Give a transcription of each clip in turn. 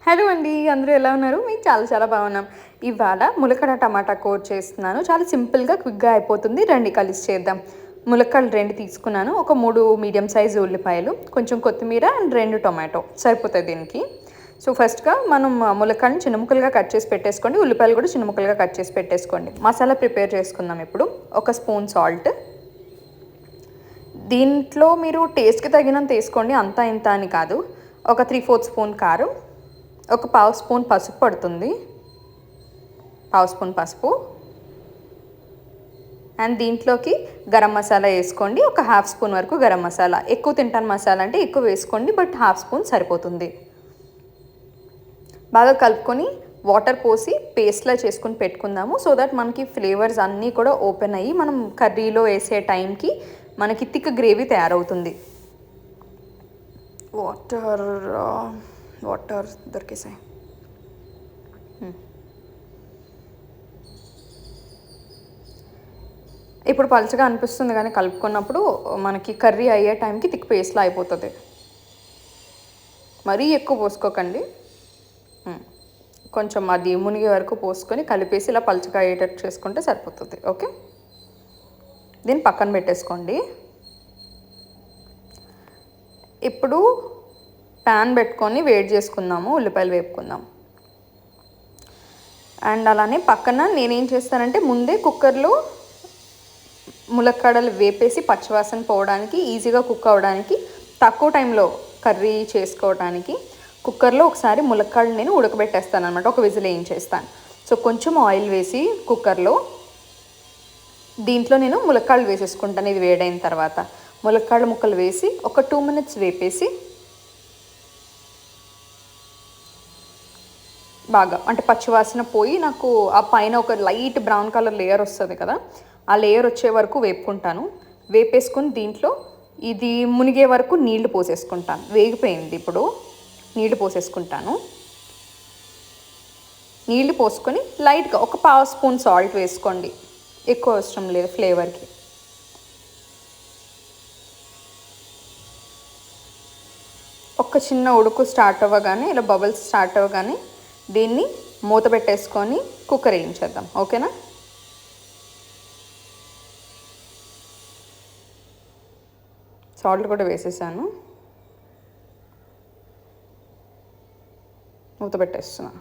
Hello అండి, అందరూ ఎలా ఉన్నారు? మేము చాలా చాలా బాగున్నాం. ఇవాళ ములక్కడ టమాటా కూర చేస్తున్నాను. చాలా సింపుల్గా క్విక్గా అయిపోతుంది. రండి కలిసి చేద్దాం. ములక్కలు 2 తీసుకున్నాను. ఒక 3 మీడియం సైజు ఉల్లిపాయలు, కొంచెం కొత్తిమీర అండ్ 2 టొమాటో సరిపోతాయి దీనికి. సో ఫస్ట్గా మనం ములక్కలను చిన్న ముక్కలుగా కట్ చేసి పెట్టేసుకోండి. ఉల్లిపాయలు కూడా చిన్న ముక్కలుగా కట్ చేసి పెట్టేసుకోండి. మసాలా ప్రిపేర్ చేసుకుందాం. ఇప్పుడు 1 స్పూన్ సాల్ట్, దీంట్లో మీరు టేస్ట్కి తగినంత వేసుకోండి, అంతా ఇంత అని కాదు. ఒక 3/4 స్పూన్ కారం, ఒక 1/2 స్పూన్ పసుపు పడుతుంది, 1/2 స్పూన్ పసుపు. అండ్ దీంట్లోకి గరం మసాలా వేసుకోండి, ఒక 1/2 స్పూన్ వరకు గరం మసాలా. ఎక్కువ తింటాను మసాలా అంటే ఎక్కువ వేసుకోండి, బట్ 1/2 స్పూన్ సరిపోతుంది. బాగా కలుపుకొని వాటర్ పోసి పేస్ట్లా చేసుకుని పెట్టుకుందాము. సో దట్ మనకి ఫ్లేవర్స్ అన్నీ కూడా ఓపెన్ అయ్యి మనం కర్రీలో వేసే టైంకి మనకి థిక్ గ్రేవీ తయారవుతుంది. వాటర్ దొరికేసాయి. ఇప్పుడు పలుచగా అనిపిస్తుంది, కానీ కలుపుకున్నప్పుడు మనకి కర్రీ అయ్యే టైంకి థిక్ పేస్ట్లా అయిపోతుంది. మరీ ఎక్కువ పోసుకోకండి, కొంచెం అది మునిగే వరకు పోసుకొని కలిపేసి ఇలా పలుచగా అయ్యేటట్టు చేసుకుంటే సరిపోతుంది. ఓకే, దీన్ని పక్కన పెట్టేసుకోండి. ఇప్పుడు ప్యాన్ పెట్టుకొని వేడి చేసుకుందాము, ఉల్లిపాయలు వేపుకుందాం. అండ్ అలానే పక్కన నేనేం చేస్తానంటే ముందే కుక్కర్లో ములక్కాడలు వేపేసి పచ్చివాసన పోవడానికి, ఈజీగా కుక్ అవ్వడానికి, తక్కువ టైంలో కర్రీ చేసుకోవడానికి కుక్కర్లో ఒకసారి ములక్కాడలు నేను ఉడకబెట్టేస్తాను అనమాట. ఒక విజిల్ వేయించేస్తాను. సో కొంచెం ఆయిల్ వేసి కుక్కర్లో దీంట్లో నేను ములక్కాడలు వేసేసుకుంటాను. ఇది వేడైన తర్వాత ములక్కాడల ముక్కలు వేసి ఒక 2 మినిట్స్ వేపేసి బాగా అంటే పచ్చివాసన పోయి నాకు ఆ పైన ఒక లైట్ బ్రౌన్ కలర్ లేయర్ వస్తుంది కదా, ఆ లేయర్ వచ్చే వరకు వేపుకుంటాను. వేపేసుకుని దీంట్లో ఇది మునిగే వరకు నీళ్లు పోసేసుకుంటాను. వేగిపోయింది, ఇప్పుడు నీళ్లు పోసేసుకుంటాను. నీళ్లు పోసుకొని లైట్గా ఒక 1/2 స్పూన్ సాల్ట్ వేసుకోండి, ఎక్కువ అవసరం లేదు ఫ్లేవర్కి. ఒక చిన్న ఉడుకు స్టార్ట్ అవ్వగానే, ఇలా బబుల్స్ స్టార్ట్ అవ్వగానే దీన్ని మూత పెట్టేసుకొని కుక్కర్ వేయించేద్దాం. ఓకేనా? సాల్ట్ కూడా వేసేసాను, మూత పెట్టేస్తున్నా.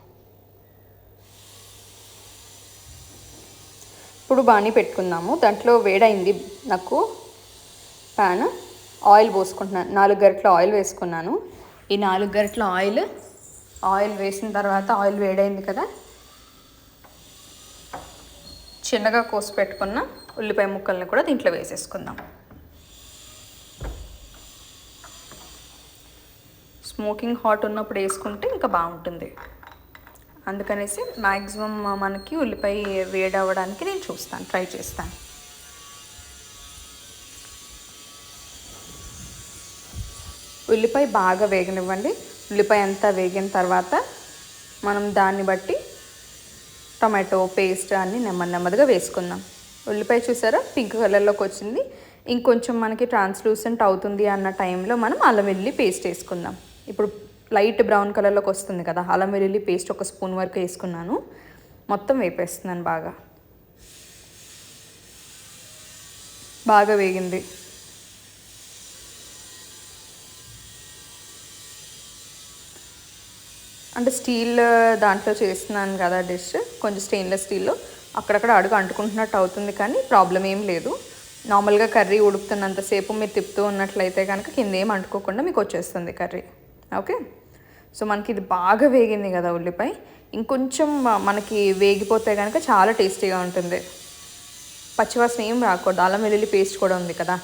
ఇప్పుడు బాణీ పెట్టుకుందాము. దాంట్లో వేడైంది నాకు ప్యాన్. ఆయిల్ పోసుకుంటున్నాను. 4 గరిటెల ఆయిల్ వేసుకున్నాను. ఈ 4 గరిటెల ఆయిల్ వేసిన తర్వాత ఆయిల్ వేడైంది కదా, చిన్నగా కోసి పెట్టుకున్న ఉల్లిపాయ ముక్కల్ని కూడా దీంట్లో వేసేసుకుందాం. స్మోకింగ్ హాట్ ఉన్నప్పుడు వేసుకుంటే ఇంకా బాగుంటుంది. అందుకనేసి మ్యాక్సిమం మనకి ఉల్లిపాయ వేడి అవ్వడానికి నేను ట్రై చేస్తాను. ఉల్లిపాయ బాగా వేగనివ్వండి. ఉల్లిపాయ అంతా వేగిన తర్వాత మనం దాన్ని బట్టి టొమాటో పేస్ట్ అన్నీ నెమ్మదిగా వేసుకుందాం. ఉల్లిపాయ చూసారా పింక్ కలర్లోకి వచ్చింది. ఇంకొంచెం మనకి ట్రాన్స్లూసెంట్ అవుతుంది అన్న టైంలో మనం అల్లం వెల్లుల్లి పేస్ట్ వేసుకుందాం. ఇప్పుడు లైట్ బ్రౌన్ కలర్లోకి వస్తుంది కదా, అల్లం వెల్లుల్లి పేస్ట్ 1 స్పూన్ వరకు వేసుకున్నాను. మొత్తం వేపేస్తున్నాను. బాగా వేగింది. అంటే స్టీల్ దాంట్లో చేస్తున్నాను కదా డిష్, కొంచెం స్టెయిన్లెస్ స్టీల్లో అక్కడక్కడ అడుగు అంటుకుంటున్నట్టు అవుతుంది, కానీ ప్రాబ్లం ఏం లేదు. నార్మల్గా కర్రీ ఉడుకుతున్నంతసేపు మీరు తిప్పుతూ ఉన్నట్లయితే కనుక కింద ఏం అంటుకోకుండా మీకు వచ్చేస్తుంది కర్రీ. ఓకే, సో మనకి ఇది బాగా వేగింది కదా ఉల్లిపాయ. ఇంకొంచెం మనకి వేగిపోతే కనుక చాలా టేస్టీగా ఉంటుంది. పచ్చివాసన ఏం రాకూడదు. అల్లం వెల్లుల్లి పేస్ట్ కూడా ఉంది కదా,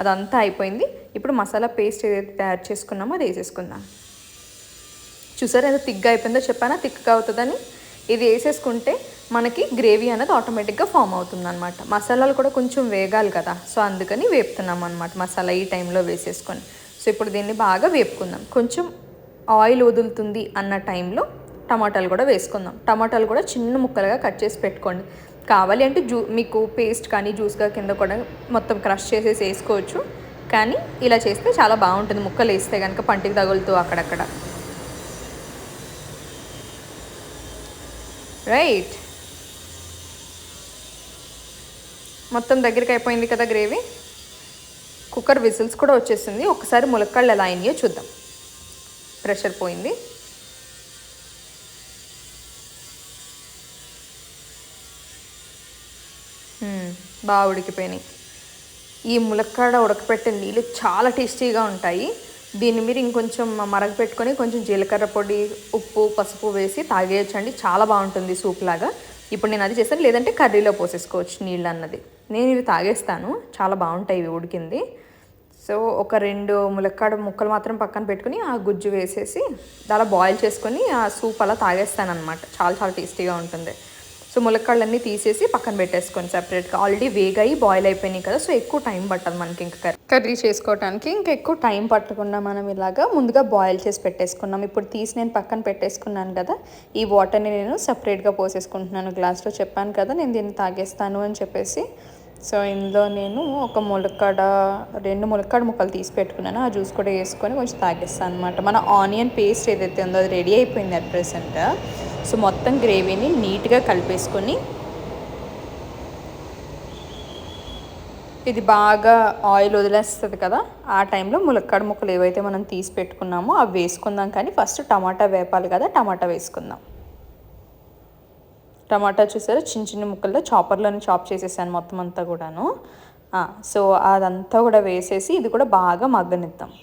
అదంతా అయిపోయింది. ఇప్పుడు మసాలా పేస్ట్ ఏదైతే తయారు చేసుకున్నామో అది వేసేసుకుందాం. చూసారా ఎంత థిక్గా అయిపోయిందో, చెప్పానా థిక్గా అవుతుందని. ఇది వేసేసుకుంటే మనకి గ్రేవీ అనేది ఆటోమేటిక్గా ఫామ్ అవుతుంది అనమాట. మసాలాలు కూడా కొంచెం వేగాలి కదా, సో అందుకని వేపుతున్నాం అనమాట మసాలా ఈ టైంలో వేసేసుకొని. సో ఇప్పుడు దీన్ని బాగా వేపుకుందాం. కొంచెం ఆయిల్ వదులుతుంది అన్న టైంలో టమాటాలు కూడా వేసుకుందాం. టమాటాలు కూడా చిన్న ముక్కలుగా కట్ చేసి పెట్టుకోండి. కావాలి అంటే మీకు పేస్ట్ కానీ జ్యూస్గా కింద కూడా మొత్తం క్రష్ చేసేసి వేసుకోవచ్చు. కానీ ఇలా చేస్తే చాలా బాగుంటుంది. ముక్కలు వేస్తే కనుక పంటికి తగులుతూ అక్కడక్కడ. రైట్. మొత్తం దగ్గరికి అయిపోయింది కదా గ్రేవీ. కుక్కర్ విజిల్స్ కూడా వచ్చేసింది. ఒకసారి ములక్కాళ్ళు ఎలా అయినాయో చూద్దాం. ప్రెషర్ పోయింది. బాగా ఉడికిపోయినాయి. ఈ ములక్కాడ ఉడకపెట్టే నీళ్ళు చాలా టేస్టీగా ఉంటాయి. దీన్ని మీరు ఇంకొంచెం మరగపెట్టుకొని కొంచెం జీలకర్ర పొడి, ఉప్పు, పసుపు వేసి తాగేయచ్చండి. చాలా బాగుంటుంది సూప్ లాగా. ఇప్పుడు నేను అది చేస్తాను, లేదంటే కర్రీలో పోసేసుకోవచ్చు నీళ్ళు అన్నది. నేను ఇవి తాగేస్తాను, చాలా బాగుంటాయి ఇవి ఉడికింది. సో ఒక 2 ములక్కాడ ముక్కలు మాత్రం పక్కన పెట్టుకుని ఆ గుజ్జు వేసేసి అలా బాయిల్ చేసుకొని ఆ సూప్ అలా తాగేస్తాను అనమాట. చాలా చాలా టేస్టీగా ఉంటుంది. సో ములక్కాళ్ళన్నీ తీసేసి పక్కన పెట్టేసుకొని సెపరేట్గా. ఆల్రెడీ వేగాయి, బాయిల్ అయిపోయినాయి కదా, సో ఎక్కువ టైం పట్టదు మనకి ఇంకా కర్రీ చేసుకోవడానికి. ఇంకా ఎక్కువ టైం పట్టకుండా మనం ఇలాగా ముందుగా బాయిల్ చేసి పెట్టేసుకున్నాం. ఇప్పుడు తీసి నేను పక్కన పెట్టేసుకున్నాను కదా, ఈ వాటర్ని నేను సపరేట్గా పోసేసుకుంటున్నాను గ్లాస్లో. చెప్పాను కదా నేను దీన్ని తాగేస్తాను అని చెప్పేసి. సో ఇందులో నేను ఒక 2 ములక్కాడ ముక్కలు తీసి పెట్టుకున్నాను. ఆ జ్యూస్ కూడా వేసుకొని కొంచెం తాగేస్తాను అనమాట. మన ఆనియన్ పేస్ట్ ఏదైతే ఉందో అది రెడీ అయిపోయింది అట్ ప్రెసెంట్. సో మొత్తం గ్రేవీని నీట్గా కలిపేసుకొని ఇది బాగా ఆయిల్ వదిలేస్తుంది కదా, ఆ టైంలో ములక్కాడ ముక్కలు ఏవైతే మనం తీసి పెట్టుకున్నామో అవి వేసుకుందాం. కానీ ఫస్ట్ టమాటా వేపాలి కదా, టమాటా వేసుకుందాం. టమాటా చూసారా, చిన్న చిన్న ముక్కల్లో చాపర్లోనే చాప్ చేసేసాను మొత్తం అంతా కూడాను. సో అదంతా కూడా వేసేసి ఇది కూడా బాగా మగ్గనిద్దాం.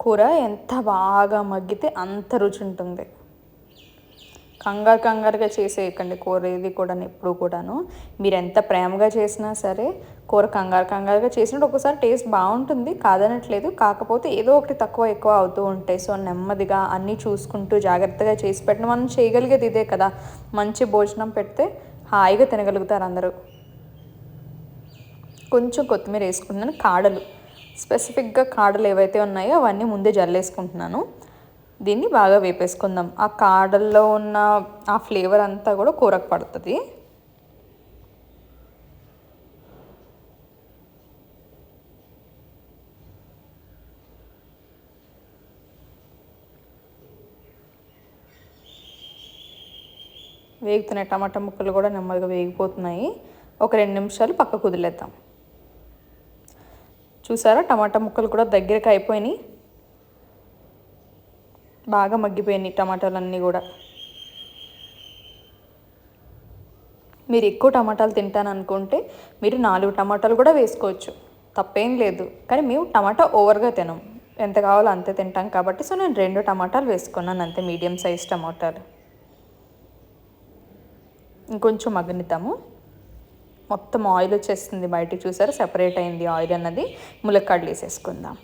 కూర ఎంత బాగా మగ్గితే అంత రుచి ఉంటుంది. కంగారుగా చేసేయకండి కూర ఏది కూడా ఎప్పుడు కూడాను. మీరు ఎంత ప్రేమగా చేసినా సరే కూర కంగారుగా చేసినట్టు ఒకసారి టేస్ట్ బాగుంటుంది, కాదనట్లేదు. కాకపోతే ఏదో ఒకటి తక్కువ ఎక్కువ అవుతూ ఉంటాయి. సో నెమ్మదిగా అన్నీ చూసుకుంటూ జాగ్రత్తగా చేసి పెట్టిన మనం చేయగలిగేది ఇదే కదా. మంచి భోజనం పెడితే హాయిగా తినగలుగుతారు అందరూ. కొంచెం కొత్తిమీర వేసుకుంటున్నాను. కాడలు, స్పెసిఫిక్గా కాడలు ఏవైతే ఉన్నాయో అవన్నీ ముందే జల్లేసుకుంటున్నాను. దీన్ని బాగా వేపేసుకుందాం. ఆ కాడల్లో ఉన్న ఆ ఫ్లేవర్ అంతా కూడా కూరకు పడుతుంది. వేగుతున్నాయి టమాటా ముక్కలు కూడా నెమ్మదిగా వేగిపోతున్నాయి. ఒక 2 నిమిషాలు పక్కకు వదిలేద్దాం. చూసారా, టమాటా ముక్కలు కూడా దగ్గరికి అయిపోయినాయి, బాగా మగ్గిపోయినాయి టమాటాలన్నీ కూడా. మీరు ఎక్కువ టమాటాలు తింటాను అనుకుంటే మీరు 4 టమాటాలు కూడా వేసుకోవచ్చు, తప్పేం లేదు. కానీ మేము టమాటా ఓవర్గా తినం, ఎంత కావాలో అంతే తింటాం కాబట్టి. సో నేను 2 టమాటాలు వేసుకున్నాను అంతే, మీడియం సైజ్ టమాటాలు. ఇంకొంచెం మగ్గనిద్దాము. మొత్తం ఆయిల్ వచ్చేస్తుంది బయటికి, చూసారా సెపరేట్ అయింది ఆయిల్ అన్నది. ములక్కాడలు వేసేసుకుందాం.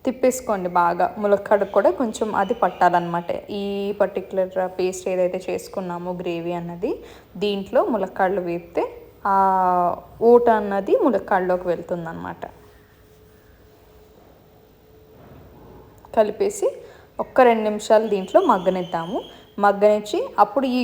తిప్పేసుకోండి బాగా, ములక్కాడకు కూడా కొంచెం అది పట్టాలన్నమాట. ఈ పర్టిక్యులర్ పేస్ట్ ఏదైతే చేసుకున్నామో గ్రేవీ అన్నది దీంట్లో ములక్కాడలు వేపితే ఆ ఊట అన్నది ములక్కాడలోకి వెళ్తుందన్నమాట. కలిపేసి ఒక్క 2 నిమిషాలు దీంట్లో మగ్గనిద్దాము. మగ్గనిచ్చి అప్పుడు ఈ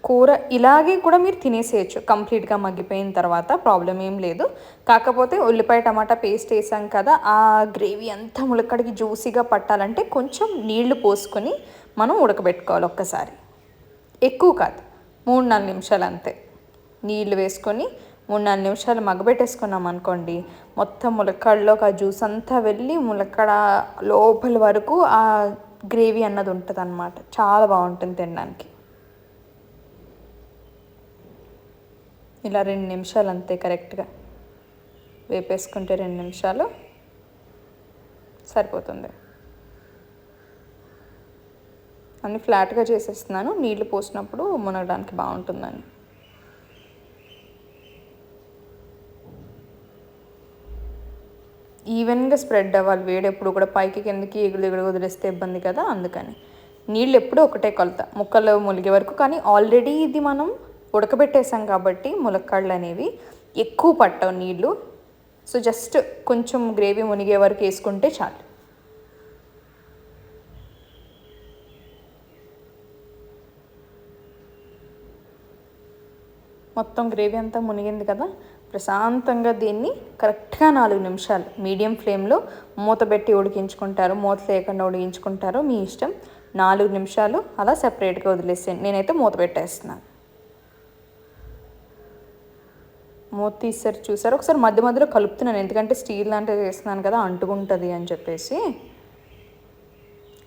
కూర ఇలాగే కూడా మీరు తినేసేయచ్చు కంప్లీట్గా మగ్గిపోయిన తర్వాత, ప్రాబ్లం ఏం లేదు. కాకపోతే ఉల్లిపాయ టమాటా పేస్ట్ వేసాం కదా, ఆ గ్రేవీ అంతా ములక్కడికి జ్యూసీగా పట్టాలంటే కొంచెం నీళ్లు పోసుకొని మనం ఉడకబెట్టుకోవాలి ఒక్కసారి. ఎక్కువ కాదు, 3-4 నిమిషాలు అంతే. నీళ్లు వేసుకొని 3-4 నిమిషాలు మగ్గబెట్టేసుకున్నాం అనుకోండి, మొత్తం ములక్కాడలోకి ఆ జ్యూస్ అంతా వెళ్ళి ములక్కాడ లోపల వరకు ఆ గ్రేవీ అన్నది ఉంటుంది అన్నమాట. చాలా బాగుంటుంది తినడానికి. ఇలా 2 నిమిషాలు అంతే కరెక్ట్గా వేపేసుకుంటే 2 నిమిషాలు సరిపోతుంది. అన్నీ ఫ్లాట్గా చేసేస్తున్నాను, నీళ్లు పోసినప్పుడు మునగడానికి బాగుంటుందని. ఈవెన్గా స్ప్రెడ్ అవ్వాలి వేడి, ఎప్పుడు కూడా పైకి కిందకి ఎగుడు వదిలేస్తే ఇబ్బంది కదా, అందుకని నీళ్ళు ఎప్పుడూ ఒకటే కొలత, ముక్కలు ములిగే వరకు. కానీ ఆల్రెడీ ఇది మనం ఉడకబెట్టేసాం కాబట్టి ములక్కాడలు అనేవి ఎక్కువ పట్టవు నీళ్ళు. సో జస్ట్ కొంచెం గ్రేవీ మునిగే వరకు వేసుకుంటే చాలు. మొత్తం గ్రేవీ అంతా మునిగింది కదా, ప్రశాంతంగా దీన్ని కరెక్ట్గా 4 నిమిషాలు మీడియం ఫ్లేమ్లో మూత పెట్టి ఉడికించుకుంటారు, మూత లేకుండా ఉడికించుకుంటారో మీ ఇష్టం. 4 నిమిషాలు అలా సెపరేట్గా వదిలేసాను. నేనైతే మూత పెట్టేస్తున్నాను. మూత తీసారు చూసారు, ఒకసారి మధ్య మధ్యలో కలుపుతున్నాను, ఎందుకంటే స్టీల్ లాంటివి వేస్తున్నాను కదా అంటుకుంటుంది అని చెప్పేసి.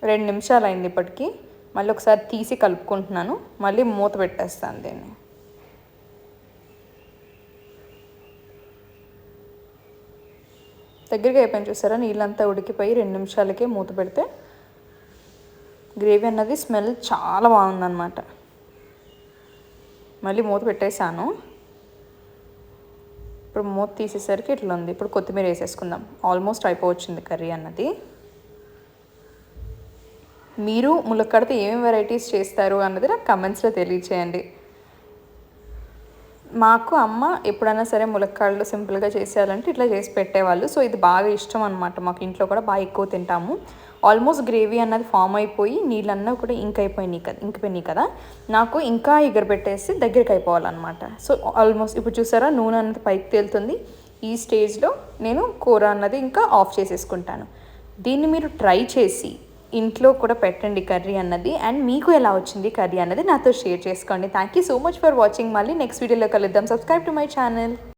2 నిమిషాలు అయింది ఇప్పటికి. మళ్ళీ ఒకసారి తీసి కలుపుకుంటున్నాను, మళ్ళీ మూత పెట్టేస్తాను దీన్ని. దగ్గరగా అయిపోయింది చూసారా, నీళ్ళంతా ఉడికిపోయి 2 నిమిషాలకే మూత పెడితే గ్రేవీ అన్నది స్మెల్ చాలా బాగుందన్నమాట. మళ్ళీ మూత పెట్టేశాను. ఇప్పుడు మూత తీసేసరికి ఇట్లా ఉంది. ఇప్పుడు కొత్తిమీర వేసేసుకుందాం. ఆల్మోస్ట్ అయిపోవచ్చింది కర్రీ అన్నది. మీరు ములక్కాడతో ఏమేమి వెరైటీస్ చేస్తారు అన్నది నాకు కమెంట్స్లో తెలియచేయండి. మాకు అమ్మ ఎప్పుడైనా సరే ములక్కాడలు సింపుల్గా చేసేయాలంటే ఇట్లా చేసి పెట్టేవాళ్ళు. సో ఇది బాగా ఇష్టం అనమాట, మాకు ఇంట్లో కూడా బాగా ఎక్కువ తింటాము. ఆల్మోస్ట్ గ్రేవీ అన్నది ఫామ్ అయిపోయి నీళ్ళన్నా కూడా ఇంకిపోయినాయి కదా, నాకు ఇంకా ఎగరబెట్టేసి దగ్గరికి అయిపోవాలన్నమాట. సో ఆల్మోస్ట్ ఇప్పుడు చూసారా నూనె అన్నది పైకి తేలుతుంది. ఈ స్టేజ్లో నేను కూర అన్నది ఇంకా ఆఫ్ చేసేసుకుంటాను. దీన్ని మీరు ట్రై చేసి ఇంట్లో కూడా పెట్టండి కర్రీ అన్నది. అండ్ మీకు ఎలా వచ్చింది కర్రీ అన్నది నాతో షేర్ చేసుకోండి. Thank you so much for watching. మళ్ళీ నెక్స్ట్ వీడియోలో కలుద్దాం. Subscribe to my channel.